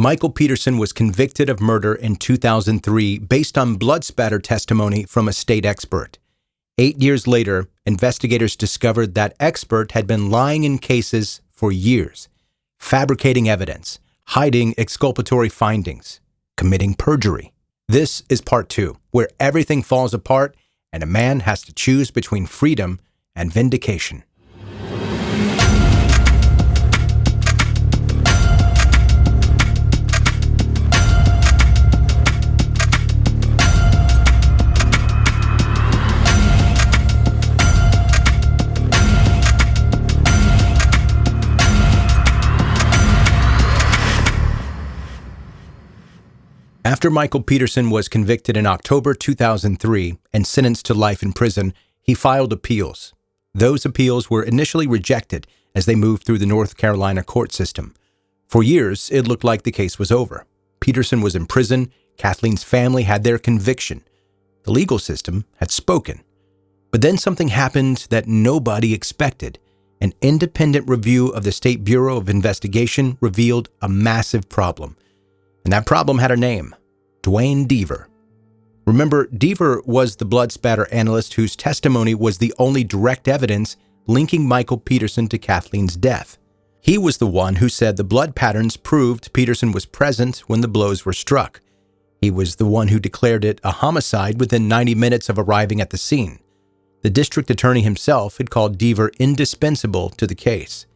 Michael Peterson was convicted of murder in 2003 based on blood spatter testimony from a state expert. 8 years later, investigators discovered that expert had been lying in cases for years, fabricating evidence, hiding exculpatory findings, committing perjury. This is part 2, where everything falls apart and a man has to choose between freedom and vindication. After Michael Peterson was convicted in October 2003 and sentenced to life in prison, he filed appeals. Those appeals were initially rejected as they moved through the North Carolina court system. For years, it looked like the case was over. Peterson was in prison. Kathleen's family had their conviction. The legal system had spoken. But then something happened that nobody expected. An independent review of the State Bureau of Investigation revealed a massive problem. And that problem had a name: Duane Deaver. Remember, Deaver was the blood spatter analyst whose testimony was the only direct evidence linking Michael Peterson to Kathleen's death. He was the one who said the blood patterns proved Peterson was present when the blows were struck. He was the one who declared it a homicide within 90 minutes of arriving at the scene. The district attorney himself had called Deaver indispensable to the case.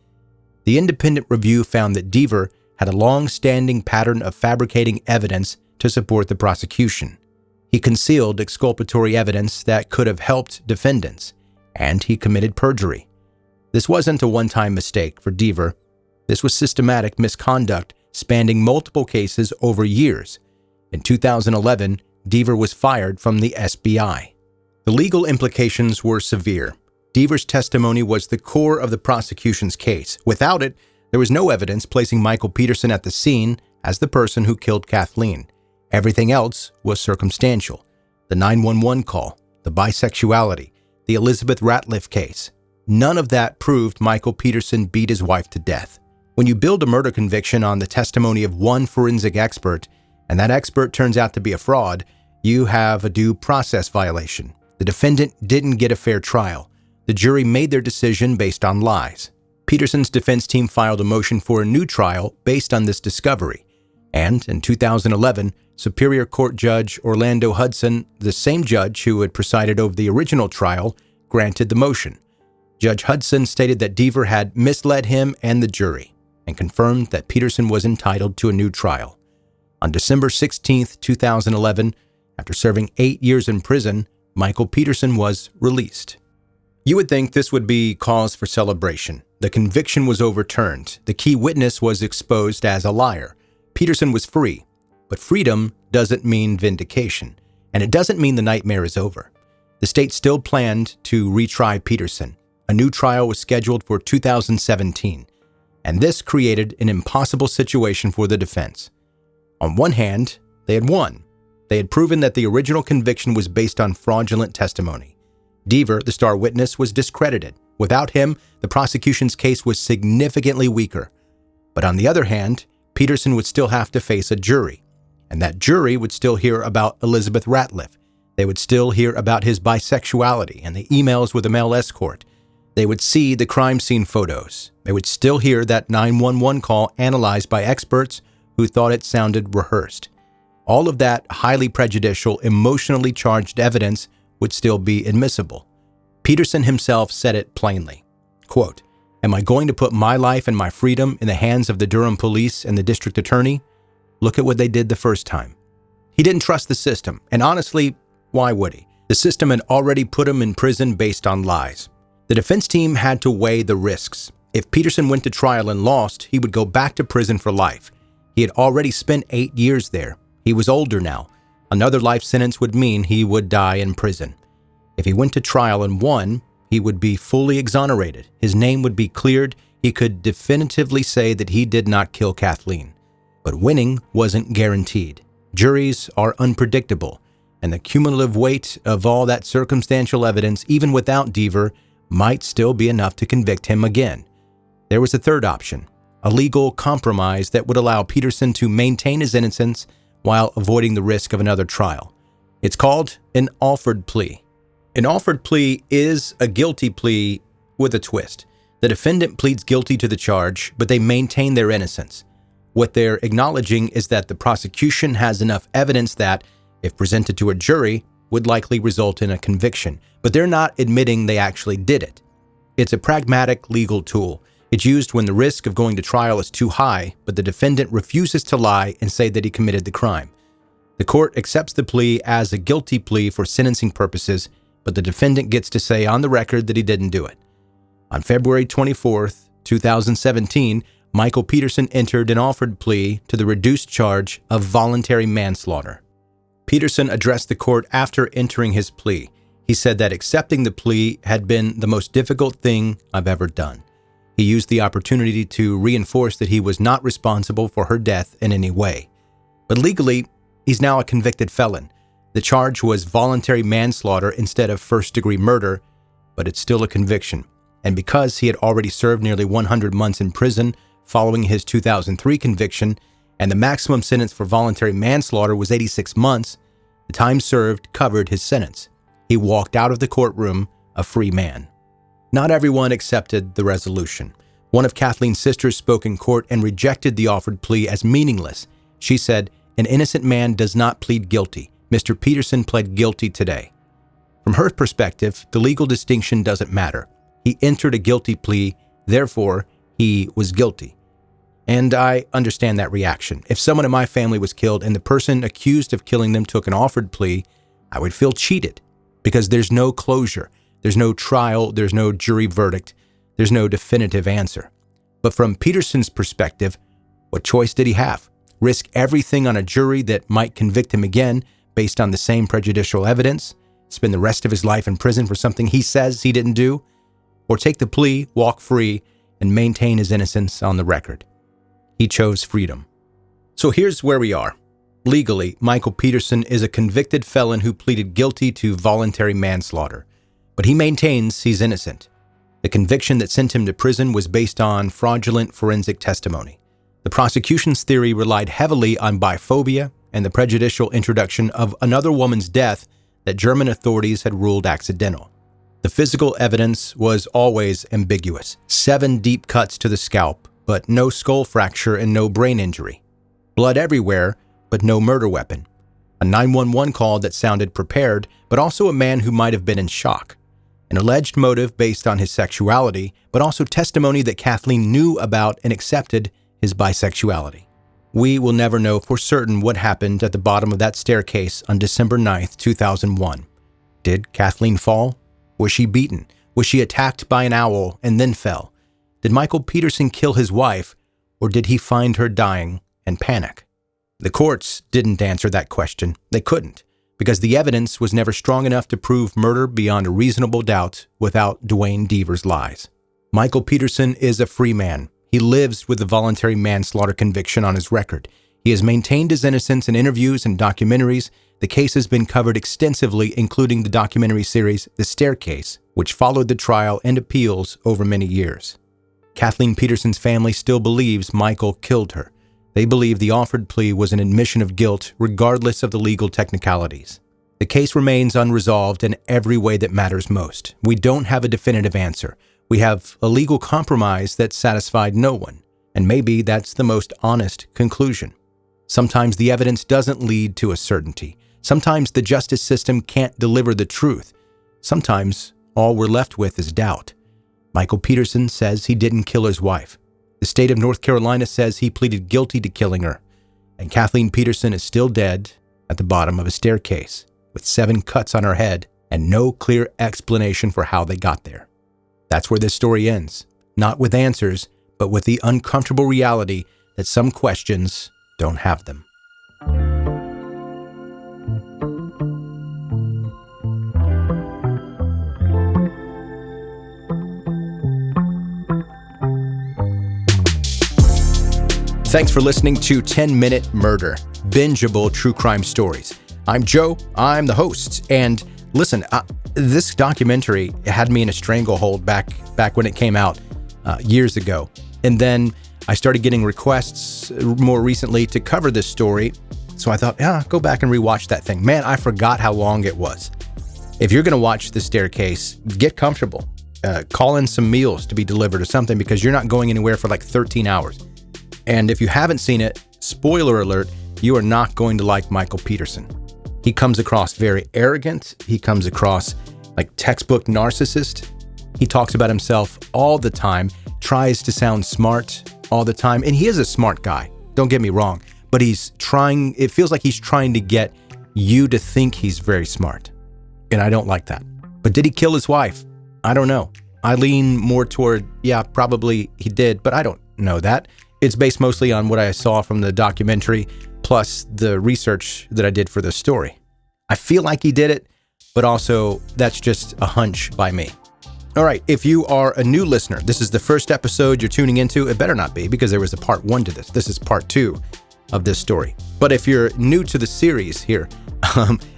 The independent review found that Deaver had a long-standing pattern of fabricating evidence to support the prosecution. He concealed exculpatory evidence that could have helped defendants, and he committed perjury. This wasn't a one-time mistake for Deaver. This was systematic misconduct spanning multiple cases over years. In 2011, Deaver was fired from the SBI. The legal implications were severe. Deaver's testimony was the core of the prosecution's case. Without it, there was no evidence placing Michael Peterson at the scene as the person who killed Kathleen. Everything else was circumstantial. The 911 call, the bisexuality, the Elizabeth Ratliff case. None of that proved Michael Peterson beat his wife to death. When you build a murder conviction on the testimony of one forensic expert, and that expert turns out to be a fraud, you have a due process violation. The defendant didn't get a fair trial. The jury made their decision based on lies. Peterson's defense team filed a motion for a new trial based on this discovery. And in 2011, Superior Court Judge Orlando Hudson, the same judge who had presided over the original trial, granted the motion. Judge Hudson stated that Deaver had misled him and the jury, and confirmed that Peterson was entitled to a new trial. On December 16, 2011, after serving 8 years in prison, Michael Peterson was released. You would think this would be cause for celebration. The conviction was overturned. The key witness was exposed as a liar. Peterson was free. But freedom doesn't mean vindication. And it doesn't mean the nightmare is over. The state still planned to retry Peterson. A new trial was scheduled for 2017. And this created an impossible situation for the defense. On one hand, they had won. They had proven that the original conviction was based on fraudulent testimony. Deaver, the star witness, was discredited. Without him, the prosecution's case was significantly weaker. But on the other hand, Peterson would still have to face a jury. And that jury would still hear about Elizabeth Ratliff. They would still hear about his bisexuality and the emails with a male escort. They would see the crime scene photos. They would still hear that 911 call analyzed by experts who thought it sounded rehearsed. All of that highly prejudicial, emotionally charged evidence would still be admissible. Peterson himself said it plainly. Quote, "Am I going to put my life and my freedom in the hands of the Durham police and the district attorney? Look at what they did the first time." He didn't trust the system, and honestly, why would he? The system had already put him in prison based on lies. The defense team had to weigh the risks. If Peterson went to trial and lost, he would go back to prison for life. He had already spent 8 years there. He was older now. Another life sentence would mean he would die in prison. If he went to trial and won, he would be fully exonerated. His name would be cleared. He could definitively say that he did not kill Kathleen. But winning wasn't guaranteed. Juries are unpredictable, and the cumulative weight of all that circumstantial evidence, even without Deaver, might still be enough to convict him again. There was a third option. a legal compromise that would allow Peterson to maintain his innocence while avoiding the risk of another trial. It's called an offered plea. An offered plea is a guilty plea with a twist. The defendant pleads guilty to the charge, but they maintain their innocence. What they're acknowledging is that the prosecution has enough evidence that, if presented to a jury, would likely result in a conviction, but they're not admitting they actually did it. It's a pragmatic legal tool. It's used when the risk of going to trial is too high, but the defendant refuses to lie and say that he committed the crime. The court accepts the plea as a guilty plea for sentencing purposes, but the defendant gets to say on the record that he didn't do it. On February 24th, 2017, Michael Peterson entered an offered plea to the reduced charge of voluntary manslaughter. Peterson addressed the court after entering his plea. He said that accepting the plea had been the most difficult thing I've ever done. He used the opportunity to reinforce that he was not responsible for her death in any way. But legally, he's now a convicted felon. The charge was voluntary manslaughter instead of first-degree murder, but it's still a conviction. And because he had already served nearly 100 months in prison following his 2003 conviction, and the maximum sentence for voluntary manslaughter was 86 months, the time served covered his sentence. He walked out of the courtroom a free man. Not everyone accepted the resolution. One of Kathleen's sisters spoke in court and rejected the offered plea as meaningless. She said, "An innocent man does not plead guilty. Mr. Peterson pled guilty today." From her perspective, the legal distinction doesn't matter. He entered a guilty plea, therefore, he was guilty. And I understand that reaction. If someone in my family was killed and the person accused of killing them took an offered plea, I would feel cheated because there's no closure, there's no trial, there's no jury verdict, there's no definitive answer. But from Peterson's perspective, what choice did he have? Risk everything on a jury that might convict him again based on the same prejudicial evidence, spend the rest of his life in prison for something he says he didn't do, or take the plea, walk free, and maintain his innocence on the record? He chose freedom. So here's where we are. Legally, Michael Peterson is a convicted felon who pleaded guilty to voluntary manslaughter, but he maintains he's innocent. The conviction that sent him to prison was based on fraudulent forensic testimony. The prosecution's theory relied heavily on biphobia and the prejudicial introduction of another woman's death that German authorities had ruled accidental. The physical evidence was always ambiguous. 7 deep cuts to the scalp, but no skull fracture and no brain injury. Blood everywhere, but no murder weapon. A 911 call that sounded prepared, but also a man who might have been in shock. An alleged motive based on his sexuality, but also testimony that Kathleen knew about and accepted his bisexuality. We will never know for certain what happened at the bottom of that staircase on December 9th, 2001. Did Kathleen fall? Was she beaten? Was she attacked by an owl and then fell? Did Michael Peterson kill his wife, or did he find her dying and panic? The courts didn't answer that question. They couldn't, because the evidence was never strong enough to prove murder beyond a reasonable doubt without Duane Deaver's lies. Michael Peterson is a free man. He lives with the voluntary manslaughter conviction on his record. He has maintained his innocence in interviews and documentaries. The case has been covered extensively, including the documentary series The Staircase, which followed the trial and appeals over many years. Kathleen Peterson's family still believes Michael killed her. They believe the offered plea was an admission of guilt, regardless of the legal technicalities. The case remains unresolved in every way that matters most. We don't have a definitive answer. We have a legal compromise that satisfied no one, and maybe that's the most honest conclusion. Sometimes the evidence doesn't lead to a certainty. Sometimes the justice system can't deliver the truth. Sometimes all we're left with is doubt. Michael Peterson says he didn't kill his wife. The state of North Carolina says he pleaded guilty to killing her. And Kathleen Peterson is still dead at the bottom of a staircase with 7 cuts on her head and no clear explanation for how they got there. That's where this story ends. Not with answers, but with the uncomfortable reality that some questions don't have them. Thanks for listening to 10-Minute Murder, bingeable true crime stories. I'm Joe, I'm the host, and listen, this documentary had me in a stranglehold back when it came out years ago. And then I started getting requests more recently to cover this story. So I thought, go back and rewatch that thing. Man, I forgot how long it was. If you're going to watch The Staircase, get comfortable. Call in some meals to be delivered or something, because you're not going anywhere for like 13 hours. And if you haven't seen it, spoiler alert, you are not going to like Michael Peterson. He comes across very arrogant. He comes across like textbook narcissist. He talks about himself all the time, tries to sound smart all the time. And he is a smart guy, don't get me wrong, but it feels like he's trying to get you to think he's very smart. And I don't like that. But did he kill his wife? I don't know. I lean more toward, probably he did, but I don't know that. It's based mostly on what I saw from the documentary, plus the research that I did for this story. I feel like he did it, but also that's just a hunch by me. All right, if you are a new listener, this is the first episode you're tuning into. It better not be, because there was a part 1 to this. This is part 2 of this story. But if you're new to the series here,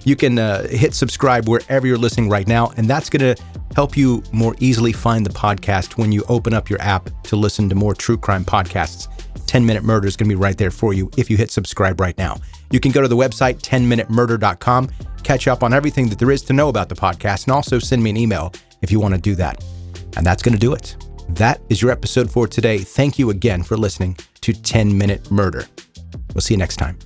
you can hit subscribe wherever you're listening right now, and that's going to help you more easily find the podcast when you open up your app to listen to more true crime podcasts. 10-Minute Murder is going to be right there for you if you hit subscribe right now. You can go to the website, 10minutemurder.com, catch up on everything that there is to know about the podcast, and also send me an email if you want to do that. And that's going to do it. That is your episode for today. Thank you again for listening to 10-Minute Murder. We'll see you next time.